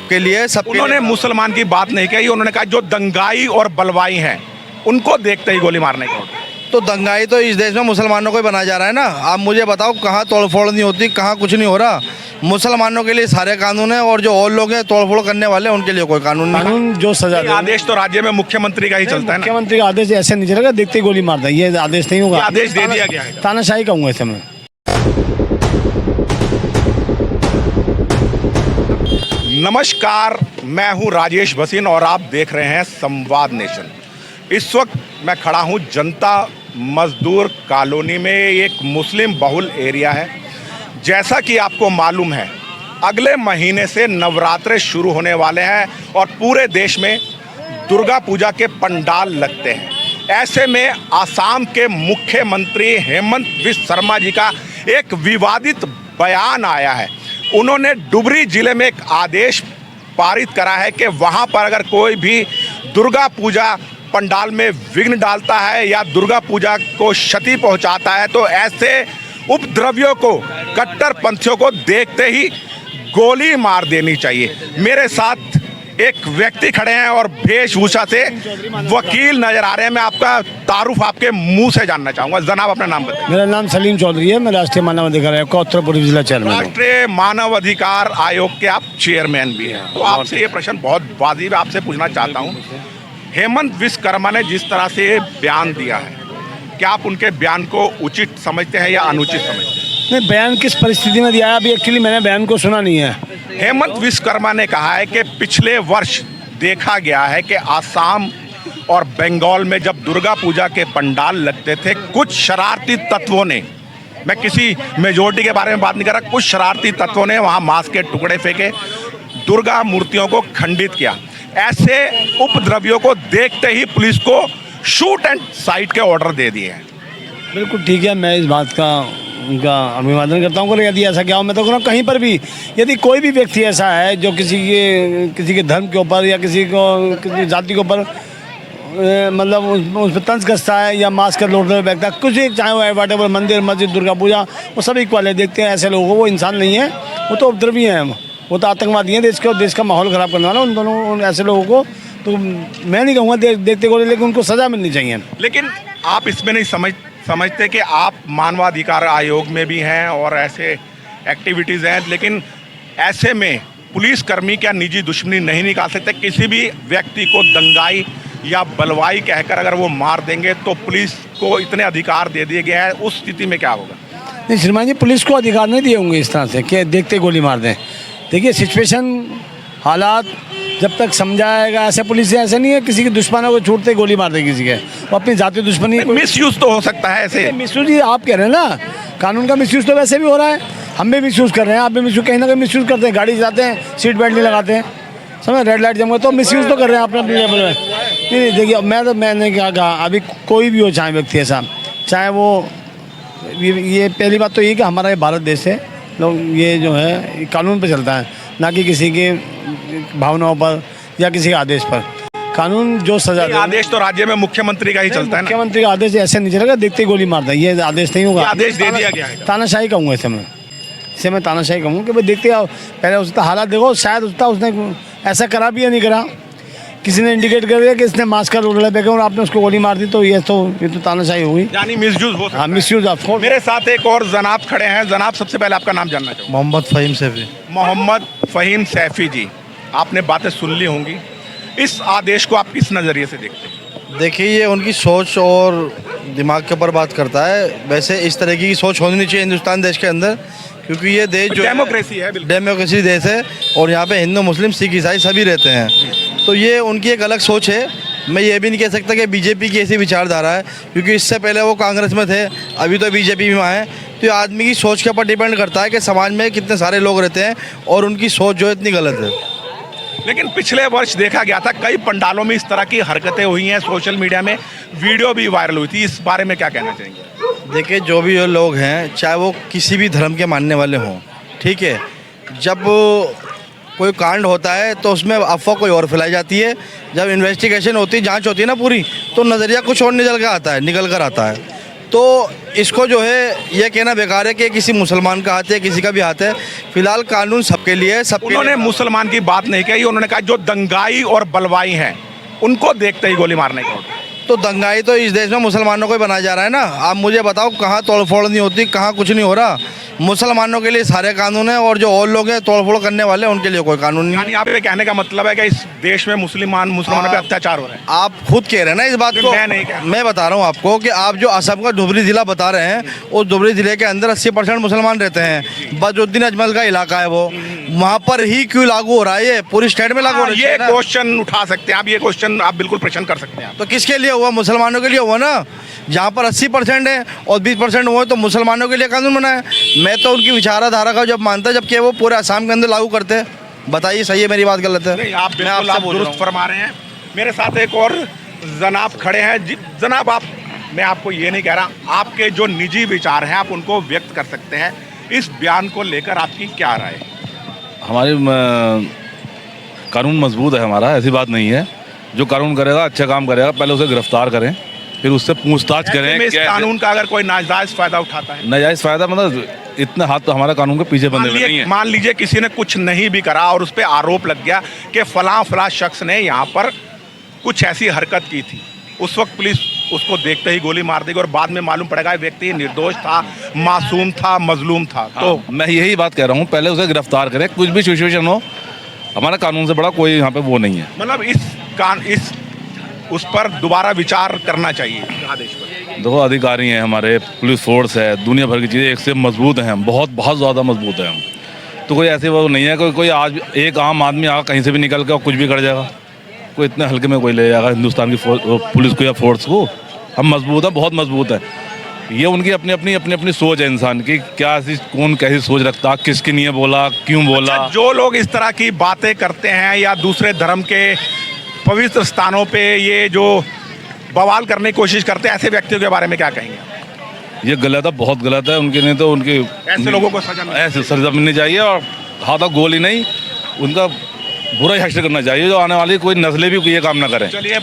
के लिए सब उन्होंने मुसलमान की बात नहीं कही, उन्होंने कहा जो दंगाई और बलवाई हैं उनको देखते ही गोली मारने का ऑर्डर। तो दंगाई तो इस देश में मुसलमानों को ही बनाया जा रहा है ना। आप मुझे बताओ कहाँ तोड़फोड़ नहीं होती, कहाँ कुछ नहीं हो रहा। मुसलमानों के लिए सारे कानून है और जो और लोग हैं तोड़फोड़ करने वाले उनके लिए कोई कानून नहीं। कानून जो सजा दे, आदेश तो राज्य में मुख्यमंत्री का ही चलता है ना। मुख्यमंत्री का आदेश ऐसे नहीं चलेगा, देखते ही गोली मार दें, ये आदेश नहीं होगा। ये आदेश दे दिया गया है। तानाशाही कहूँगा ऐसे में। नमस्कार, मैं हूं राजेश भसीन और आप देख रहे हैं संवाद नेशन। इस वक्त मैं खड़ा हूं जनता मजदूर कॉलोनी में। एक मुस्लिम बहुल एरिया है। जैसा कि आपको मालूम है, अगले महीने से नवरात्रे शुरू होने वाले हैं और पूरे देश में दुर्गा पूजा के पंडाल लगते हैं। ऐसे में आसाम के मुख्यमंत्री हेमंत बिस्वा शर्मा जी का एक विवादित बयान आया है। उन्होंने डुबरी जिले में एक आदेश पारित करा है कि वहां पर अगर कोई भी दुर्गा पूजा पंडाल में विघ्न डालता है या दुर्गा पूजा को क्षति पहुंचाता है तो ऐसे उपद्रवियों को, कट्टरपंथियों को देखते ही गोली मार देनी चाहिए। मेरे साथ एक व्यक्ति खड़े हैं और वेशभूषा से वकील नजर आ रहे हैं। मैं आपका तारुफ आपके मुंह से जानना चाहूंगा। जनाब अपना नाम बताएं। मेरा नाम सलीम चौधरी है, मैं राष्ट्रीय मानव अधिकार आयोग का उत्तर पूर्वी जिला चेयरमैन हूं। राष्ट्रीय मानव अधिकार आयोग के आप चेयरमैन भी हैं। तो आपसे ये प्रश्न बहुत वाजिब आपसे पूछना चाहता हूँ। हेमंत बिस्वा शर्मा ने जिस तरह से ये बयान दिया है, क्या आप उनके बयान को उचित समझते हैं या अनुचित समझते हैं? नहीं, बयान किस परिस्थिति में दिया है अभी एक्चुअली मैंने बयान को सुना नहीं है। हेमंत बिस्वा शर्मा ने कहा है कि पिछले वर्ष देखा गया है कि आसाम और बंगाल में जब दुर्गा पूजा के पंडाल लगते थे, कुछ शरारती तत्वों ने, मैं किसी मेजोरिटी के बारे में बात नहीं कर रहा, कुछ शरारती तत्वों ने वहां मांस के टुकड़े फेंके, दुर्गा मूर्तियों को खंडित किया। ऐसे उपद्रवियों को देखते ही पुलिस को शूट एंड साइट के ऑर्डर दे दिए हैं। बिल्कुल ठीक है, मैं इस बात का उनका अभिवादन करता हूँ। यदि ऐसा क्या हो, मैं तो कहूँ कहीं पर भी यदि कोई भी व्यक्ति ऐसा है जो किसी के धर्म के ऊपर या किसी जाति के ऊपर मतलब उस पर तंज कसता है या मास्क कर लौट बैठता है, कुछ भी, चाहे वो वाटेवर मंदिर मस्जिद दुर्गा पूजा, वो सब इक्वल है। देखते हैं ऐसे लोगों को, वो इंसान नहीं है, वो तो उपद्रवी हैं, वो तो आतंकवादी हैं, देश का माहौल ख़राब करने वाला। उन दोनों ऐसे लोगों को तो मैं नहीं कहूँगा देखते को, लेकिन उनको सज़ा मिलनी चाहिए। लेकिन आप इसमें नहीं समझते कि आप मानवाधिकार आयोग में भी हैं और ऐसे एक्टिविटीज़ हैं, लेकिन ऐसे में पुलिसकर्मी क्या निजी दुश्मनी नहीं निकाल सकते? किसी भी व्यक्ति को दंगाई या बलवाई कहकर अगर वो मार देंगे तो पुलिस को इतने अधिकार दे दिए गए हैं, उस स्थिति में क्या होगा? नहीं श्रीमान जी, पुलिस को अधिकार नहीं दिए होंगे इस तरह से कि देखते गोली मार दें। देखिए सिचुएशन, हालात जब तक समझाएगा, ऐसे पुलिस से ऐसे नहीं है किसी के दुश्मनों को छूटते गोली मार दे किसी के, वो अपनी जाति दुश्मनी। मिसयूज तो हो सकता है ऐसे। मिसयूज ही आप कह रहे हैं ना, कानून का मिसयूज तो वैसे भी हो रहा है, हम भी मिसयूज कर रहे हैं, आप भी मिसयूज कहीं ना कहीं मिसयूज करते हैं, गाड़ी चलाते हैं सीट बेल्ट नहीं लगाते हैं, समझ, रेड लाइट जम गए तो मिसयूज तो कर रहे हैं अपने अपने लेवल में। नहीं देखिए, मैंने क्या कहा, अभी कोई भी हो, चाहे व्यक्ति ऐसा, चाहे वो ये पहली बात तो ये कि हमारा ये भारत देश है, लोग ये जो है कानून पे चलता है, ना कि किसी के भावनाओं पर या किसी के आदेश पर। कानून जो सजा दे, आदेश तो राज्य में मुख्यमंत्री का ही चलता है। मुख्यमंत्री का आदेश ऐसे नहीं चलेगा, देखते ही गोली मार दें, ये आदेश नहीं होगा। आदेश दे दिया गया है। तानाशाही कहूँगा इसे मैं तानाशाही कहूँगा कि भाई देखते आओ, पहले उसका हालात देखो, शायद उसने ऐसा करा भी या नहीं करा, किसी ने इंडिकेट कर दिया कि इसने मास्क का रोड लगा और आपने उसको गोली मार दी, तो ये तो तानाशाही हुई, यानी मिसयूज हो सकता है। हाँ, मिसयूज ऑफ कोर्स। मेरे साथ एक और जनाब खड़े हैं। जनाब, सबसे पहले आपका नाम जानना चाहूँगा। मोहम्मद फ़हीम सैफी। मोहम्मद फ़हीम सैफी जी, आपने बातें सुन ली होंगी, इस आदेश को आप किस नज़रिए से देखते हैं? देखिए, ये उनकी सोच और दिमाग के ऊपर बात करता है। वैसे इस तरह की सोच होनी नहीं चाहिए हिंदुस्तान देश के अंदर, क्योंकि ये देश जो डेमोक्रेसी है, डेमोक्रेसी देश है और यहाँ पे हिंदू मुस्लिम सिख ईसाई सभी रहते हैं। तो ये उनकी एक अलग सोच है। मैं ये भी नहीं कह सकता कि बीजेपी की ऐसी विचारधारा है, क्योंकि इससे पहले वो कांग्रेस में थे, अभी तो बीजेपी में आए। तो ये आदमी की सोच के ऊपर डिपेंड करता है कि समाज में कितने सारे लोग रहते हैं और उनकी सोच जो है इतनी गलत है। लेकिन पिछले वर्ष देखा गया था कई पंडालों में इस तरह की हरकतें हुई हैं, सोशल मीडिया में वीडियो भी वायरल हुई थी, इस बारे में क्या कहना चाहेंगे? देखिए, जो भी लोग हैं, चाहे वो किसी भी धर्म के मानने वाले हों, ठीक है, जब कोई कांड होता है तो उसमें अफवाह कोई और फैलाई जाती है। जब इन्वेस्टिगेशन होती है, जांच होती है ना पूरी, तो नज़रिया कुछ और निकल कर आता है। तो इसको जो है ये कहना बेकार है कि किसी मुसलमान का हाथ है किसी का भी हाथ है। फिलहाल कानून सबके लिए है, सबके उन्होंने लिए। मुसलमान की बात नहीं कही, उन्होंने कहा जो दंगाई और बलवाई हैं उनको देखते ही गोली मारने का ऑर्डर। तो दंगाई तो इस देश में मुसलमानों को ही बनाया जा रहा है ना। आप मुझे बताओ कहाँ तोड़फोड़ नहीं होती, कहाँ कुछ नहीं हो रहा। मुसलमानों के लिए सारे कानून हैं और जो और लोग हैं तोड़फोड़ करने वाले उनके लिए कोई कानून नहीं है। यानी आप ये कहने का मतलब है कि इस देश में मुसलमानों पे अत्याचार हो रहे हैं। आप खुद कह रहे हैं ना इस बात को। मैं नहीं कह रहा। मैं बता रहा हूँ आपको कि आप जो असम का धुबरी जिला बता रहे हैं उस धुबरी जिले के अंदर 80% मुसलमान रहते हैं। बदरुद्दीन अजमल का इलाका है वो, वहाँ पर ही क्यों लागू हो रहा है? ये पूरी स्टेट में लागू हो रहा है ये ना। क्वेश्चन उठा सकते हैं आप, ये क्वेश्चन आप बिल्कुल प्रश्न कर सकते हैं। तो किसके लिए हुआ? मुसलमानों के लिए हुआ ना। जहाँ पर 80% है और 20% हुए तो मुसलमानों के लिए कानून बना है। मैं तो उनकी विचारधारा का जब मानता है जबकि वो पूरे असम के अंदर लागू करते हैं। बताइए सही है मेरी बात गलत है? नहीं, आप मैं बिल्कुल आपसे आप बोल रहा दुरुस्त हूँ। फरमा रहे हैं। मेरे साथ एक और जनाब खड़े हैं। जनाब आप, मैं आपको ये नहीं कह रहा, आपके जो निजी विचार हैं आप उनको व्यक्त कर सकते हैं। इस बयान को लेकर आपकी क्या राय है? हमारी कानून मजबूत है हमारा, ऐसी बात नहीं है। जो कानून करेगा अच्छा काम करेगा, पहले उसे गिरफ्तार करें फिर उससे पूछताछ ऐसे करें। में इस कानून का अगर कोई नाजायज फायदा उठाता है, नाजायज फायदा मतलब इतने हाथ तो हमारा कानून के पीछे बंधे हुए नहीं है। मान लीजिए किसी ने कुछ नहीं भी करा और उस पर आरोप लग गया कि फलां शख्स ने यहाँ पर कुछ ऐसी हरकत की थी, उस वक्त पुलिस उसको देखते ही गोली मार देगी और बाद में मालूम पड़ेगा ये व्यक्ति निर्दोष था, मासूम था, मजलूम था। तो मैं यही बात कह रहा हूँ, पहले उसे गिरफ्तार करें। कुछ भी सिचुएशन हो, हमारा कानून से बड़ा कोई यहाँ पे वो नहीं है। मतलब उस पर दोबारा विचार करना चाहिए आदेश पर। देखो अधिकारी हैं हमारे, पुलिस फोर्स है, दुनिया भर की चीज़ें एक से मजबूत हैं हम, बहुत बहुत ज़्यादा मजबूत हैं हम। तो कोई ऐसे वो नहीं है कोई आज एक आम आदमी आगा कहीं से भी निकल के और कुछ भी कर जाएगा। कोई इतने हल्के में कोई ले जाएगा हिंदुस्तान की पुलिस को या फोर्स को? हम मजबूत हैं, बहुत मजबूत है। ये उनकी अपनी सोच है इंसान की, क्या कौन कैसी सोच रखता, किसके लिए बोला, क्यों बोला। अच्छा, जो लोग इस तरह की बातें करते हैं या दूसरे धर्म के पवित्र स्थानों पे ये जो बवाल करने की कोशिश करते हैं, ऐसे व्यक्तियों के बारे में क्या कहेंगे? ये गलत है, बहुत गलत है। उनके नहीं तो उनकी ऐसे लोगों को सजा ऐसे सजा मिलनी चाहिए और हाथों गोली नहीं, उनका बुरा ही हश्र करना चाहिए जो आने वाली कोई नस्लें भी ये काम ना करें। चलिए।